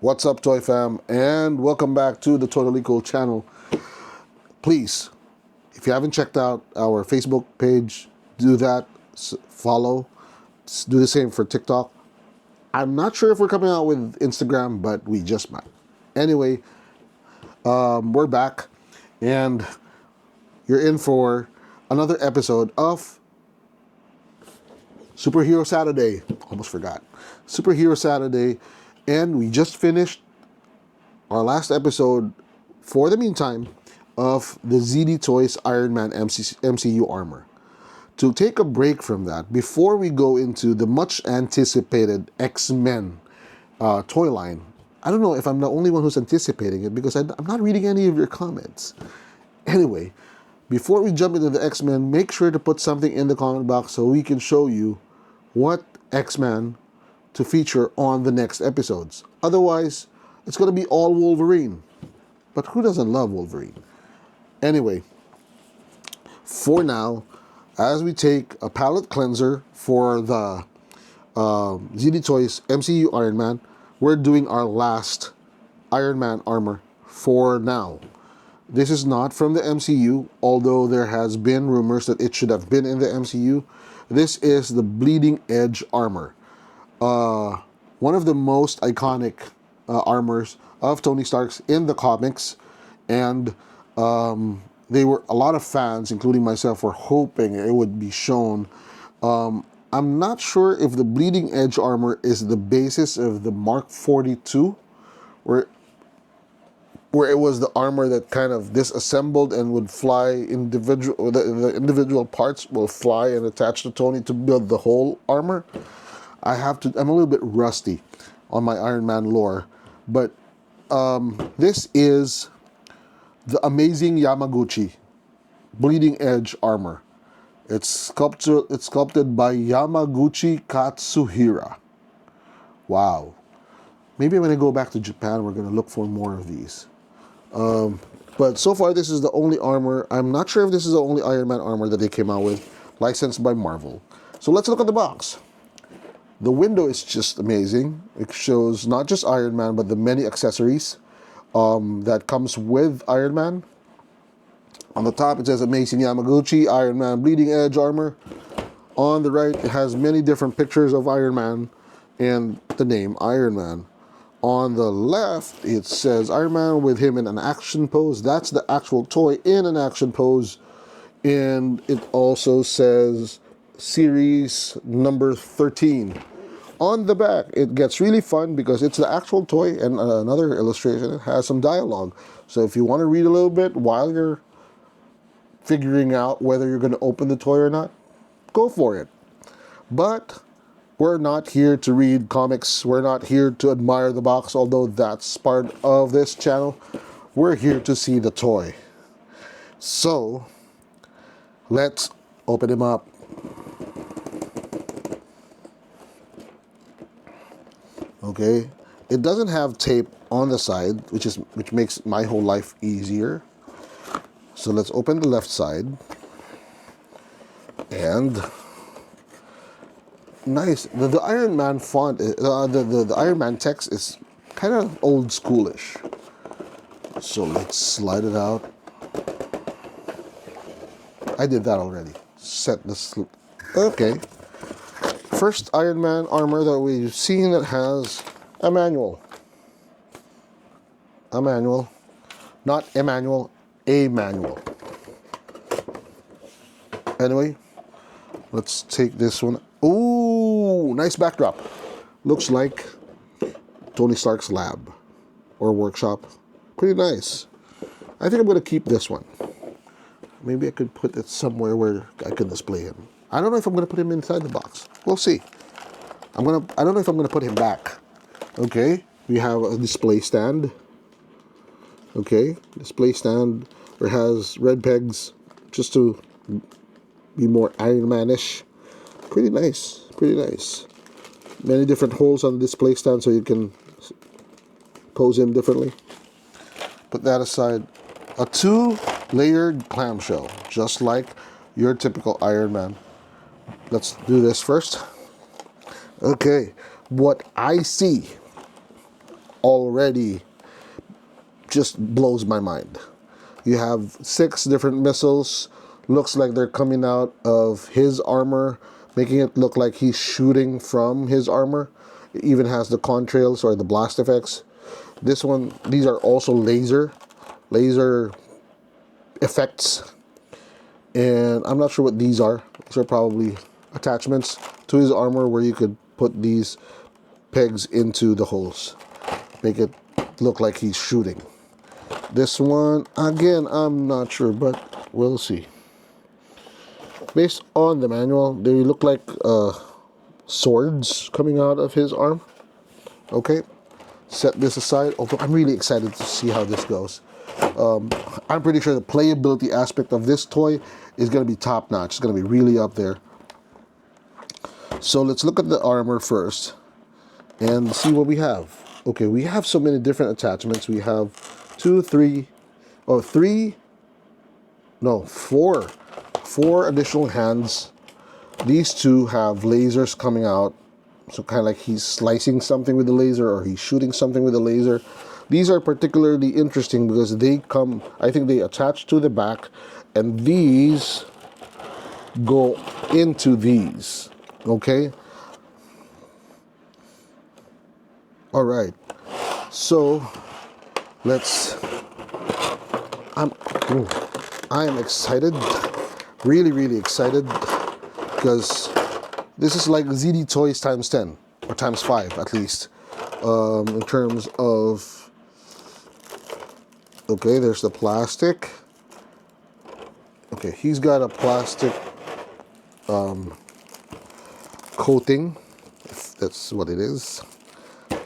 What's up, Toy Fam, and welcome back to the Totally Cool channel. Please, if you haven't checked out our Facebook page, do that, follow, do the same for TikTok. I'm not sure if we're coming out with Instagram, but we just might. Anyway, we're back, and you're in for another episode of Superhero Saturday. Almost forgot. Superhero Saturday. And we just finished our last episode, for the meantime, of the ZD Toys Iron Man MCU armor. To take a break from that, before we go into the much anticipated X-Men toy line, I don't know if I'm the only one who's anticipating it because I'm not reading any of your comments. Anyway, before we jump into the X-Men, make sure to put something in the comment box so we can show you what X-Men to feature on the next episodes. Otherwise, it's going to be all Wolverine. But who doesn't love Wolverine? Anyway, for now, as we take a palette cleanser for the ZD Toys MCU Iron Man, we're doing our last Iron Man armor for now. This is not from the MCU, although there has been rumors that it should have been in the MCU. This is the Bleeding Edge armor. One of the most iconic armors of Tony Stark's in the comics, and they were, a lot of fans, including myself, were hoping it would be shown. I'm not sure if the Bleeding Edge armor is the basis of the Mark 42, where it was the armor that kind of disassembled and would fly individual, the individual parts will fly and attach to Tony to build the whole armor. I'm a little bit rusty on my Iron Man lore, but this is the amazing Yamaguchi Bleeding Edge armor. It's sculpted by Yamaguchi Katsuhira. Wow. Maybe when I go back to Japan, we're going to look for more of these. But so far, this is the only armor. I'm not sure if this is the only Iron Man armor that they came out with, licensed by Marvel. So let's look at the box. The window is just amazing. It shows not just Iron Man, but the many accessories that comes with Iron Man. On the top, it says Amazing Yamaguchi, Iron Man Bleeding Edge armor. On the right, it has many different pictures of Iron Man and the name Iron Man. On the left, it says Iron Man with him in an action pose. That's the actual toy in an action pose. And it also says series number 13. On the back, it gets really fun because it's the actual toy, and another illustration, it has some dialogue. So if you want to read a little bit while you're figuring out whether you're going to open the toy or not, go for it. But we're not here to read comics. We're not here to admire the box, although that's part of this channel. We're here to see the toy. So let's open him up. Okay, it doesn't have tape on the side, which makes my whole life easier. So let's open the left side. And nice, the Iron Man font, the Iron Man text is kind of old schoolish. So let's slide it out. I did that already. Set this. Okay. First Iron Man armor that we've seen that has a manual. A manual. Not Emmanuel, a manual. Anyway, let's take this one. Ooh, nice backdrop. Looks like Tony Stark's lab or workshop. Pretty nice. I think I'm going to keep this one. Maybe I could put it somewhere where I can display him. I don't know if I'm going to put him inside the box. We'll see. I don't know if I'm going to put him back. Okay, we have a display stand. Okay, display stand. It has red pegs just to be more Iron Man-ish. Pretty nice, pretty nice. Many different holes on the display stand so you can pose him differently. Put that aside. A 2-layered clamshell, just like your typical Iron Man. Let's do this first. Okay, what I see already just blows my mind. You have 6 different missiles. Looks like they're coming out of his armor, making it look like he's shooting from his armor. It even has the contrails or the blast effects. These are also laser effects. And I'm not sure what these are. These are probably attachments to his armor where you could put these pegs into the holes. Make it look like he's shooting. This one, again, I'm not sure, but we'll see. Based on the manual, they look like swords coming out of his arm. Okay, set this aside. Although I'm really excited to see how this goes. I'm pretty sure the playability aspect of this toy is going to be top notch. It's going to be really up there. So let's look at the armor first and see what we have. Okay, we have so many different attachments. We have 4 additional hands. These 2 have lasers coming out. So kind of like he's slicing something with the laser or he's shooting something with the laser. These are particularly interesting because they come, I think they attach to the back, and these go into these. Okay? All right. So I'm excited, really excited, because this is like ZD Toys times 10 or times 5 at least, in terms of. Okay, there's the plastic. Okay, he's got a plastic coating, if that's what it is.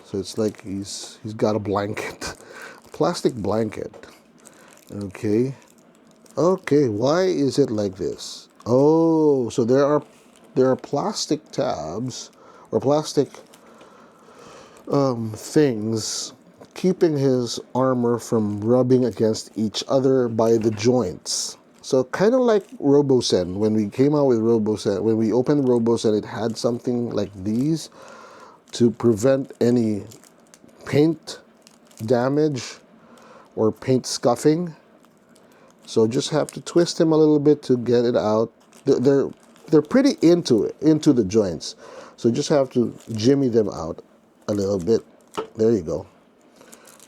So it's like he's got a blanket, a plastic blanket. Okay, why is it like this? Oh, so there are plastic tabs or plastic things keeping his armor from rubbing against each other by the joints. So kind of like Robosen. When we came out with Robosen, when we opened Robosen, it had something like these to prevent any paint damage or paint scuffing. So just have to twist him a little bit to get it out. They're pretty into the joints. So just have to jimmy them out a little bit. There you go.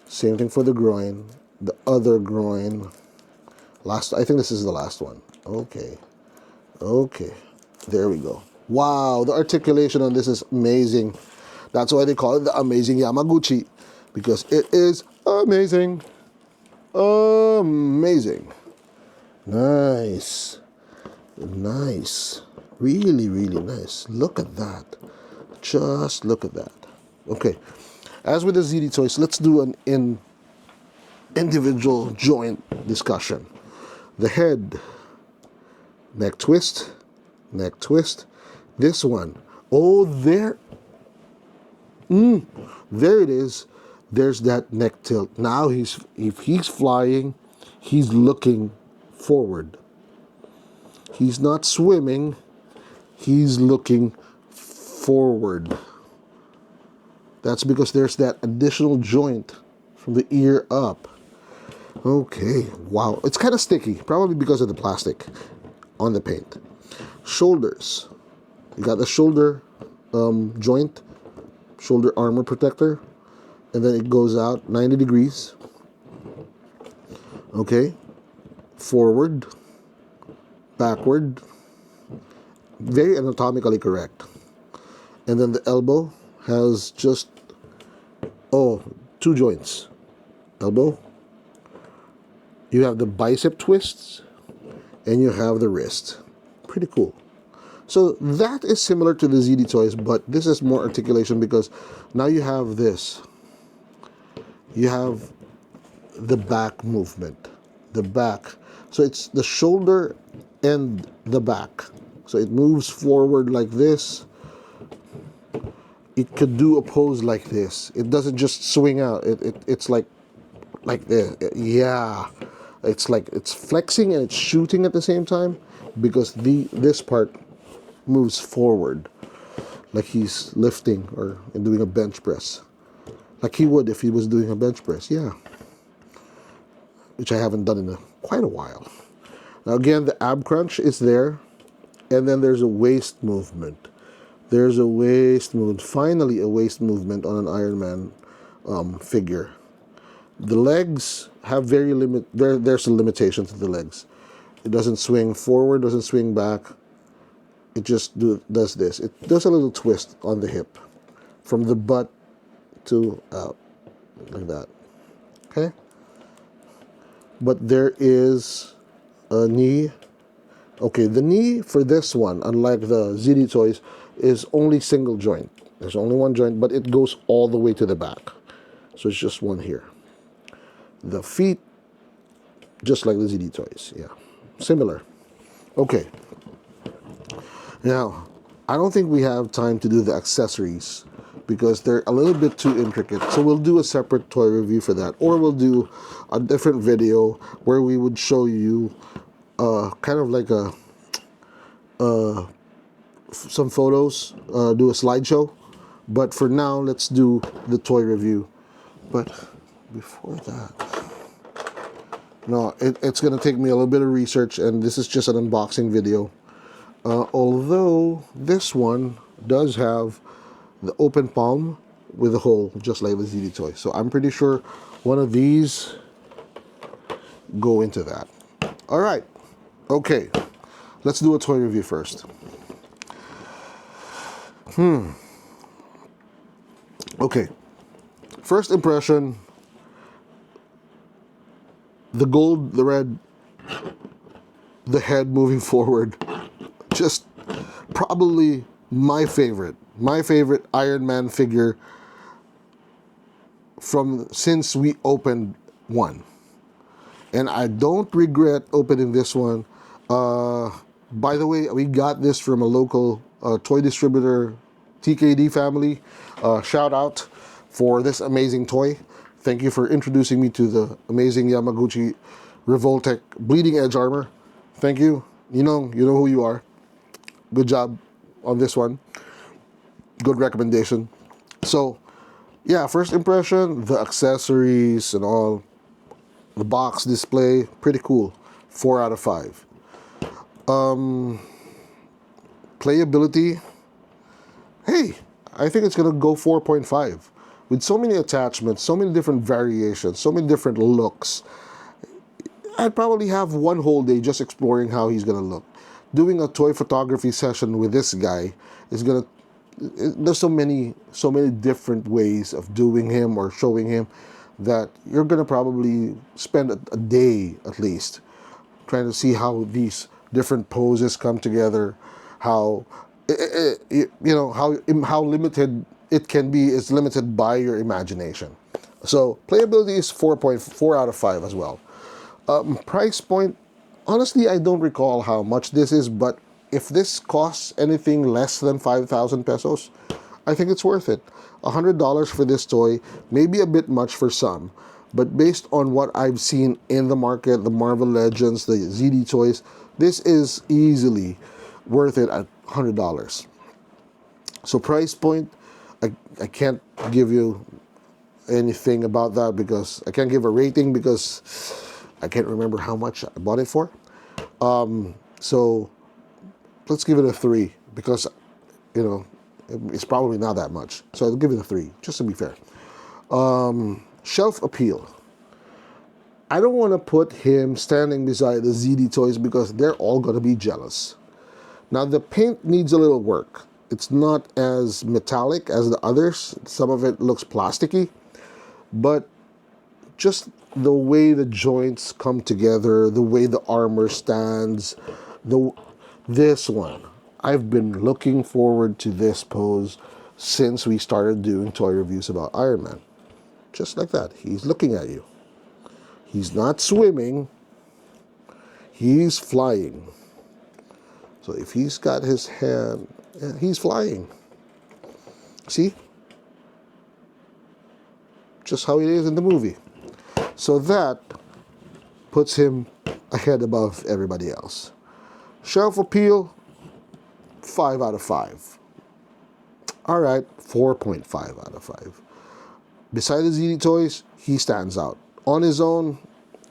Same thing for the groin, the other groin. I think this is the last one. Okay, there we go. Wow, the articulation on this is amazing. That's why they call it the amazing Yamaguchi, because it is amazing. Amazing. Nice. Really nice. Look at that. Just look at that. Okay. As with the ZD Toys, let's do an individual joint discussion. The head, neck twist. This one, oh, there it is. There's that neck tilt. Now if he's flying, he's looking forward. He's not swimming, he's looking forward. That's because there's that additional joint from the ear up. Okay, wow. It's kind of sticky, probably because of the plastic on the paint. Shoulders. You got the shoulder joint, shoulder armor protector, and then it goes out 90 degrees. Okay, forward, backward, very anatomically correct. And then the elbow has just, 2 joints. Elbow, you have the bicep twists, and you have the wrist. Pretty cool. So that is similar to the ZD Toys, but this is more articulation because now you have this. You have the back movement. The back. So it's the shoulder and the back. So it moves forward like this. It could do a pose like this. It doesn't just swing out. It's like this. Yeah. It's like it's flexing and it's shooting at the same time because this part moves forward like he's lifting or doing a bench press. like he would if he was doing a bench press. Yeah, which I haven't done in quite a while. Now again, the ab crunch is there, and then there's a waist movement. There's a waist movement. Finally, a waist movement on an Ironman figure. The legs have very there's a limitation to the legs. It doesn't swing forward, doesn't swing back. It just does this. It does a little twist on the hip from the butt to out, like that. Okay? But there is a knee. Okay, the knee for this one, unlike the ZD toys, is only single joint. There's only one joint, but it goes all the way to the back. So it's just one here. The feet, just like the ZD toys. Yeah, similar. Okay. Now, I don't think we have time to do the accessories because they're a little bit too intricate. So we'll do a separate toy review for that. Or we'll do a different video where we would show you kind of like some photos, do a slideshow. But for now, let's do the toy review. But before that, no, it's going to take me a little bit of research, and this is just an unboxing video. Although this one does have the open palm with a hole, just like the ZD toy. So I'm pretty sure one of these go into that. All right. Okay. Let's do a toy review first. Okay. First impression, the gold, the red, the head moving forward. Just probably my favorite Iron Man figure since we opened one. And I don't regret opening this one. By the way, we got this from a local toy distributor, TKD family. Shout out for this amazing toy. Thank you for introducing me to the amazing Yamaguchi Revoltech Bleeding Edge armor. Thank you. You know who you are. Good job on this one. Good recommendation. So, yeah, first impression, the accessories and all, the box display, pretty cool. 4 out of 5. Playability, hey, I think it's gonna go 4.5. With so many attachments, so many different variations, so many different looks, I'd probably have one whole day just exploring how he's gonna look. Doing a toy photography session with this guy is gonna, there's so many different ways of doing him or showing him that you're gonna probably spend a day at least trying to see how these different poses come together, how how limited it can be is limited by your imagination. So playability is 4.4 out of 5 as well. Price point, honestly, I don't recall how much this is, but if this costs anything less than 5,000 pesos, I think it's worth it. $100 for this toy may be a bit much for some, but based on what I've seen in the market, the Marvel Legends, the ZD toys, this is easily worth it at $100. So price point, I can't give you anything about that because I can't give a rating because I can't remember how much I bought it for. So let's give it a 3 because, it's probably not that much. So I'll give it a 3, just to be fair. Shelf appeal. I don't want to put him standing beside the ZD toys because they're all going to be jealous. Now, the paint needs a little work. It's not as metallic as the others. Some of it looks plasticky. But just the way the joints come together, the way the armor stands, this one. I've been looking forward to this pose since we started doing toy reviews about Iron Man. Just like that. He's looking at you. He's not swimming. He's flying. So if he's got his hand, he's flying. See? Just how it is in the movie. So that puts him ahead above everybody else. Shelf appeal, 5 out of 5. All right, 4.5 out of 5. Beside the ZD toys, he stands out. On his own,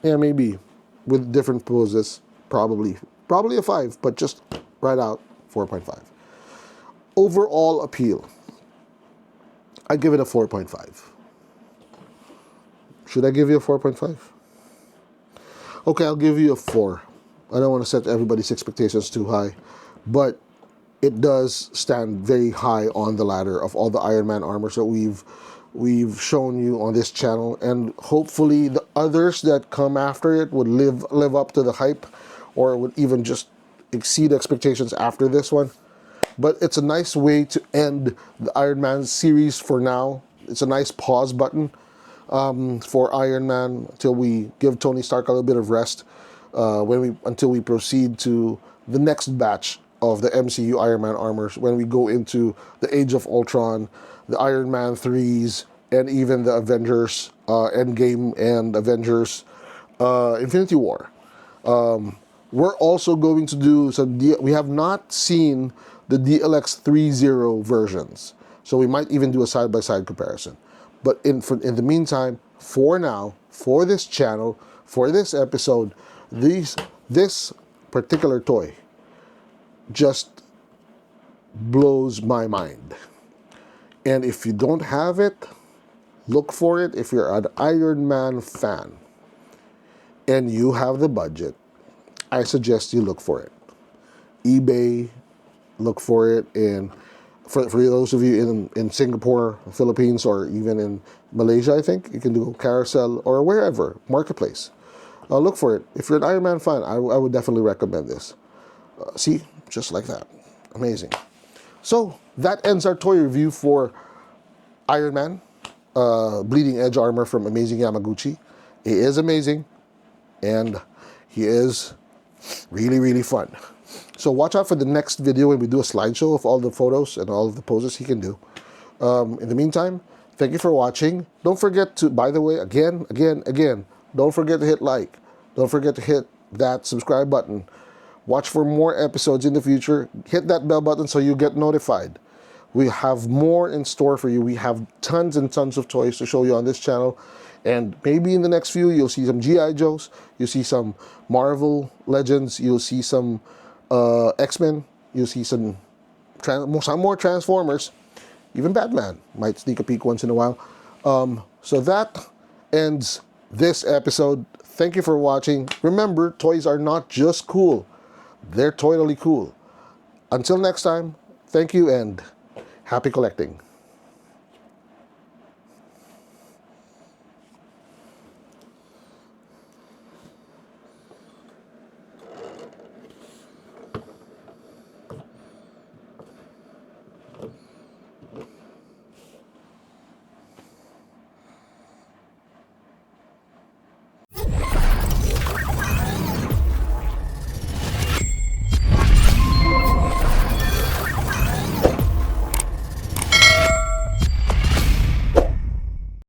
yeah, maybe. With different poses, probably. Probably a 5, but just right out, 4.5. Overall appeal, I give it a 4.5. Should I give you a 4.5? Okay, I'll give you a 4. I don't want to set everybody's expectations too high, but it does stand very high on the ladder of all the Iron Man armors that we've shown you on this channel, and hopefully the others that come after it would live up to the hype, or would even just exceed expectations after this one. But it's a nice way to end the Iron Man series for now. It's a nice pause button for Iron Man until we give Tony Stark a little bit of rest until we proceed to the next batch of the MCU Iron Man armors, when we go into the Age of Ultron, the Iron Man 3s, and even the Avengers Endgame and Avengers Infinity War. We're also going to do some... we have not seen the DLX 3.0 versions, so we might even do a side-by-side comparison. But in the meantime, for now, for this channel, for this episode, this particular toy just blows my mind. And if you don't have it, look for it. If you're an Iron Man fan and you have the budget, I suggest you look for it. eBay, look for it. And for those of you in Singapore, Philippines, or even in Malaysia, I think, you can do Carousel or wherever, Marketplace. Look for it. If you're an Iron Man fan, I would definitely recommend this. See, just like that. Amazing. So that ends our toy review for Iron Man, Bleeding Edge armor from Amazing Yamaguchi. He is amazing, and he is really, really fun. So watch out for the next video when we do a slideshow of all the photos and all of the poses he can do. In the meantime, thank you for watching. Don't forget to, by the way, again, don't forget to hit like. Don't forget to hit that subscribe button. Watch for more episodes in the future. Hit that bell button so you get notified. We have more in store for you. We have tons and tons of toys to show you on this channel. And maybe in the next few, you'll see some G.I. Joes. You'll see some Marvel Legends. You'll see some X-Men. You'll see some more Transformers. Even Batman might sneak a peek once in a while. So that ends this episode. Thank you for watching. Remember, toys are not just cool. They're totally cool. Until next time, thank you and happy collecting.